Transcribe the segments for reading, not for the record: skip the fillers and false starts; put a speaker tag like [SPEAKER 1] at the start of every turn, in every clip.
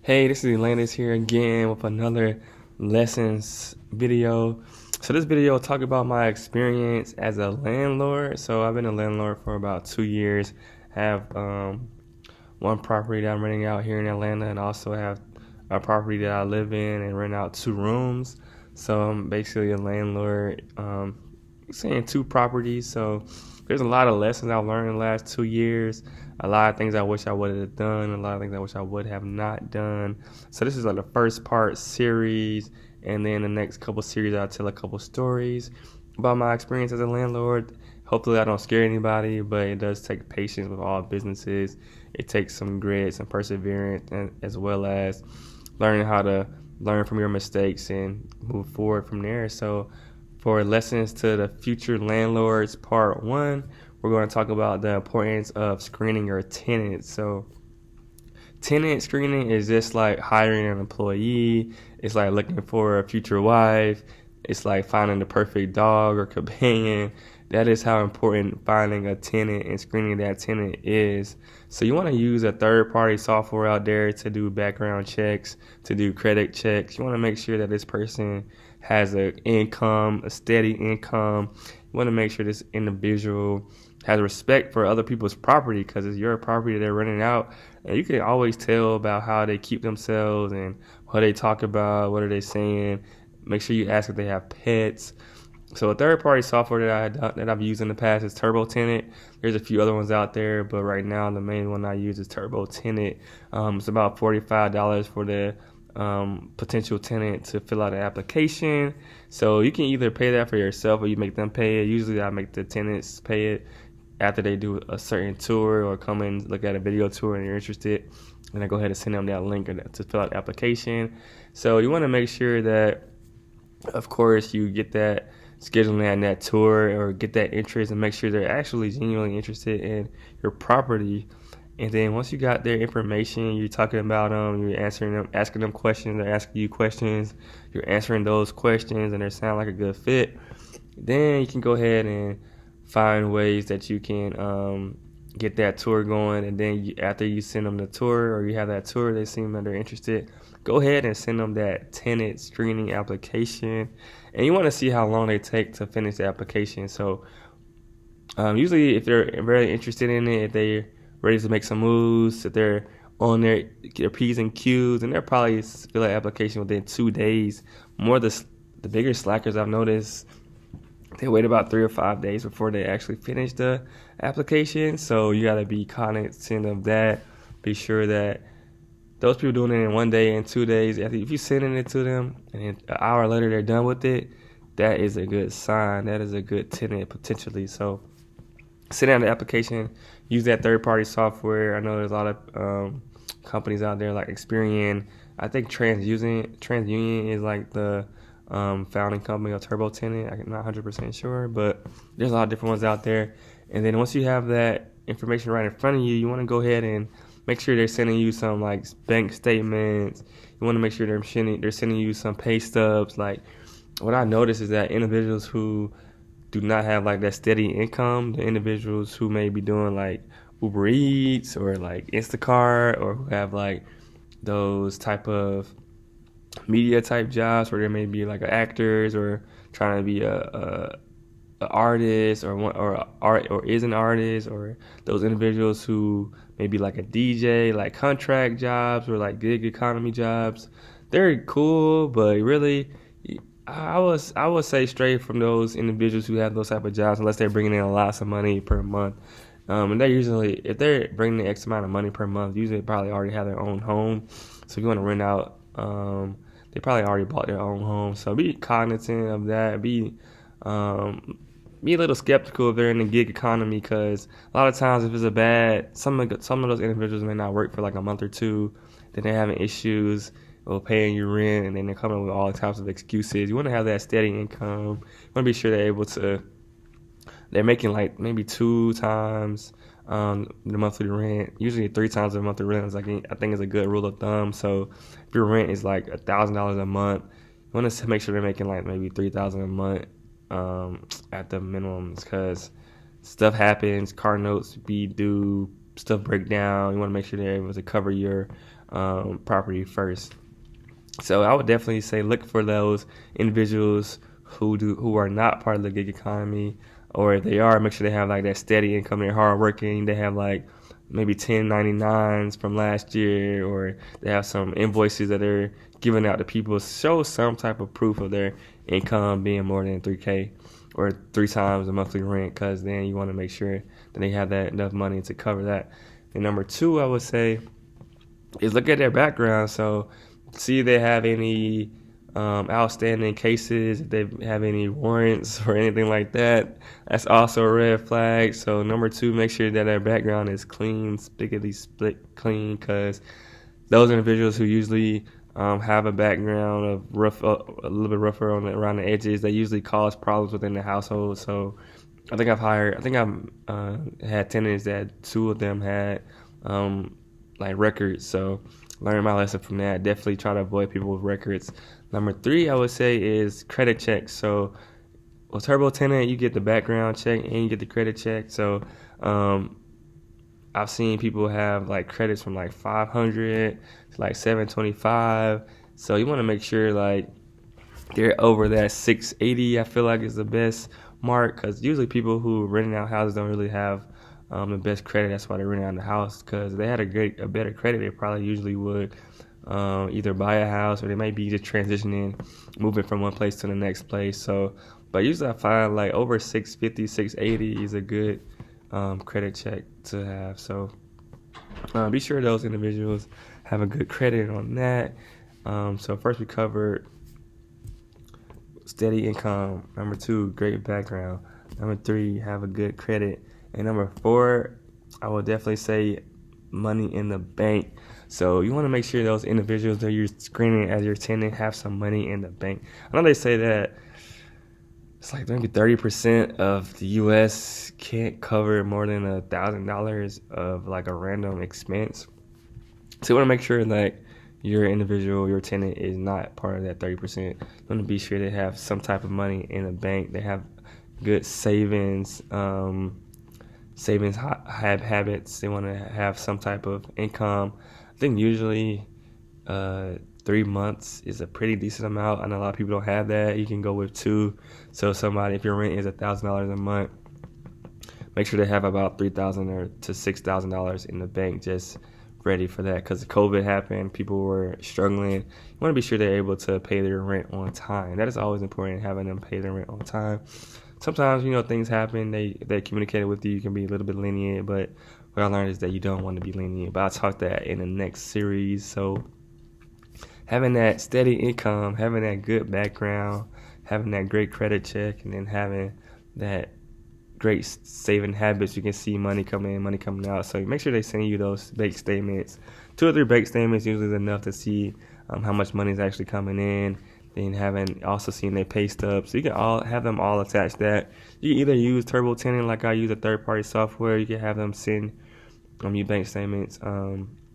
[SPEAKER 1] Hey, this is Landlords here again with another lessons video. So this video will talk about my experience as a landlord. So I've been a landlord for about 2 years. Have one property that I'm renting out here in Atlanta, and also have a property that I live in and rent out 2 rooms. So I'm basically a landlord, saying 2 properties. So there's a lot of lessons I've learned in the last 2 years. A lot of things I wish I would have done. A lot of things I wish I would have not done. So this is like the first part series, and then the next couple series I'll tell a couple stories about my experience as a landlord. Hopefully I don't scare anybody, but it does take patience with all businesses. It takes some grit, some perseverance, and as well as learning how to learn from your mistakes and move forward from there. So for lessons to the future landlords part 1, we're going to talk about the importance of screening your tenants. So tenant screening is just like hiring an employee. It's like looking for a future wife. It's like finding the perfect dog or companion. That is how important finding a tenant and screening that tenant is. So you want to use a third-party software out there to do background checks, to do credit checks. You want to make sure that this person has an income, a steady income. You want to make sure this individual has respect for other people's property, because it's your property they're renting out. And you can always tell about how they keep themselves and what they talk about, what are they saying. Make sure you ask if they have pets. So a third-party software that I've used in the past is Turbo Tenant. There's a few other ones out there, but right now the main one I use is Turbo Tenant. It's about $45 for the potential tenant to fill out an application. So you can either pay that for yourself or you make them pay it. Usually I make the tenants pay it after they do a certain tour or come and look at a video tour and you're interested. And I go ahead and send them that link to fill out the application. So you want to make sure that, of course, you get that scheduling that tour or get that interest and make sure they're actually genuinely interested in your property. And then once you got their information, you're talking about them, you're answering them, asking them questions, they're asking you questions, you're answering those questions, and they sound like a good fit. Then you can go ahead and find ways that you can get that tour going. And then after you send them the tour or you have that tour, they seem that they're interested, go ahead and send them that tenant screening application. And you want to see how long they take to finish the application. So usually if they're very interested in it, if they're ready to make some moves, if they're on their P's and Q's, and they'll probably fill out application within 2 days. More the bigger slackers I've noticed, they wait about 3 or 5 days before they actually finish the application. So you got to be cognizant of that. Be sure that those people doing it in 1 day and 2 days, if you're sending it to them and then an hour later they're done with it, that is a good sign. That is a good tenant potentially. So send out the application, use that third-party software. I know there's a lot of companies out there like Experian. I think TransUnion is like the founding company of Turbo Tenant. I'm not 100% sure, but there's a lot of different ones out there. And then once you have that information right in front of you, you want to go ahead and make sure they're sending you some like bank statements. You want to make sure they're sending you some pay stubs. Like what I noticed is that individuals who do not have like that steady income, the individuals who may be doing like Uber Eats or like Instacart, or who have like those type of media type jobs where there may be like actors or trying to be a artist or art or is an artist, or those individuals who may be like a DJ, like contract jobs or like gig economy jobs. They're cool, but really I would say straight from those individuals who have those type of jobs, unless they're bringing in lots of money per month. And they usually, if they're bringing in X amount of money per month, usually they probably already have their own home. So if you want to rent out, they probably already bought their own home. So be cognizant of that. Be a little skeptical if they're in the gig economy, because a lot of times if it's a bad, some of those individuals may not work for like a month or two. Then they're having issues with paying your rent, and then they're coming with all types of excuses. You want to have that steady income. You want to be sure they're making like maybe 2 times the monthly rent. Usually 3 times the monthly rent is like, I think is a good rule of thumb. So if your rent is like $1,000 a month, you want to make sure they're making like maybe $3,000 a month at the minimum, because stuff happens, car notes be due, stuff break down. You want to make sure they're able to cover your property first. So I would definitely say look for those individuals who are not part of the gig economy, or if they are, make sure they have like that steady income. They're hardworking. They have like maybe 1099s from last year, or they have some invoices that they're giving out to people. Show some type of proof of their income being more than 3K or 3 times the monthly rent, because then you want to make sure that they have that enough money to cover that. And number two, I would say, is look at their background. So see if they have any outstanding cases, if they have any warrants or anything like that. That's also a red flag. So number two, make sure that their background is clean, spickety split clean, because those individuals who usually have a background of rough, a little bit rougher around the edges, they usually cause problems within the household. So I think I've had tenants that 2 of them had like records. So learn my lesson from that. Definitely try to avoid people with records. Number 3, I would say, is credit checks. So with turbo tenant, you get the background check and you get the credit check. So I've seen people have like credits from like 500 to like 725. So you want to make sure like they're over that 680. I feel like is the best mark, because usually people who are renting out houses don't really have the best credit. That's why they're renting out the house, because if they had a better credit, they probably usually would either buy a house, or they might be just transitioning, moving from one place to the next place. So, but usually I find like over 650, 680 is a good credit check to have. So be sure those individuals have a good credit on that. So first we covered steady income. Number 2, great background. Number 3, have a good credit. And number 4, I would definitely say money in the bank. So you want to make sure those individuals that you're screening as your tenant have some money in the bank. I know they say that it's like maybe 30% of the U.S. can't cover more than $1,000 of like a random expense. So you want to make sure that your individual, your tenant, is not part of that 30%. You want to be sure they have some type of money in the bank. They have good savings, habits. They want to have some type of income. I think usually 3 months is a pretty decent amount. I know a lot of people don't have that. You can go with 2. So somebody, if your rent is $1,000 a month, make sure they have about $3,000 to $6,000 in the bank, just ready for that, because COVID happened, people were struggling. You want to be sure they're able to pay their rent on time. That is always important, having them pay their rent on time. Sometimes, things happen, they communicated with you, you can be a little bit lenient, but what I learned is that you don't want to be lenient. But I'll talk that in the next series. So having that steady income, having that good background, having that great credit check, and then having that great saving habits, you can see money coming in, money coming out. So make sure they send you those bank statements. 2 or 3 bank statements usually is enough to see how much money is actually coming in. Then also seeing their pay stubs. So you can have them all attached. That you can either use Turbo Tenant, like I use a third-party software. You can have them send you bank statements,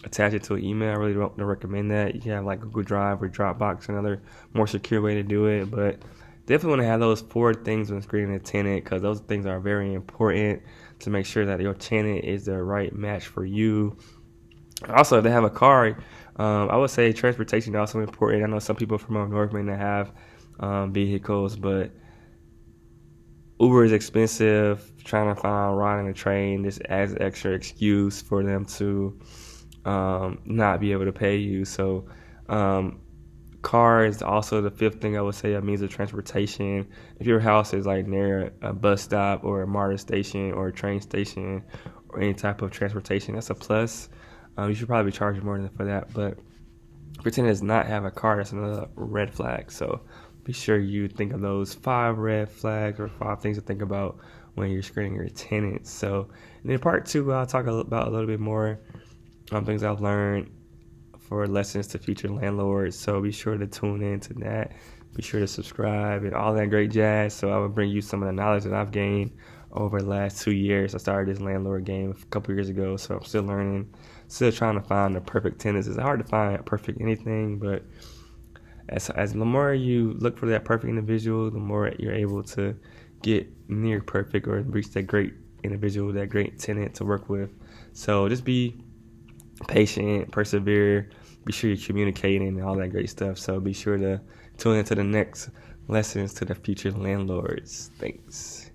[SPEAKER 1] attach it to an email. I really don't recommend that. You can have like Google Drive or Dropbox, another more secure way to do it. But definitely want to have those 4 things when screening a tenant, because those things are very important to make sure that your tenant is the right match for you. Also, if they have a car, I would say transportation is also important. I know some people from up north may not have vehicles, but Uber is expensive. Trying to find riding a train just adds an extra excuse for them to not be able to pay you. So car is also the 5th thing I would say, a means of transportation. If your house is like near a bus stop or a MARTA station or a train station or any type of transportation, that's a plus. You should probably be charging more than for that. But if your tenant does not have a car, that's another red flag. So be sure you think of those 5 red flags or 5 things to think about when you're screening your tenants. So in part 2, I'll talk about a little bit more things I've learned for lessons to future landlords. So be sure to tune in to that. Be sure to subscribe and all that great jazz. So I will bring you some of the knowledge that I've gained over the last 2 years. I started this landlord game a couple years ago, so I'm still learning, still trying to find the perfect tenants. It's hard to find a perfect anything, but as the more you look for that perfect individual, the more you're able to get near perfect or reach that great individual, that great tenant to work with. So just be patient, persevere, be sure you're communicating and all that great stuff. So be sure to tune into the next lessons to the future landlords. Thanks.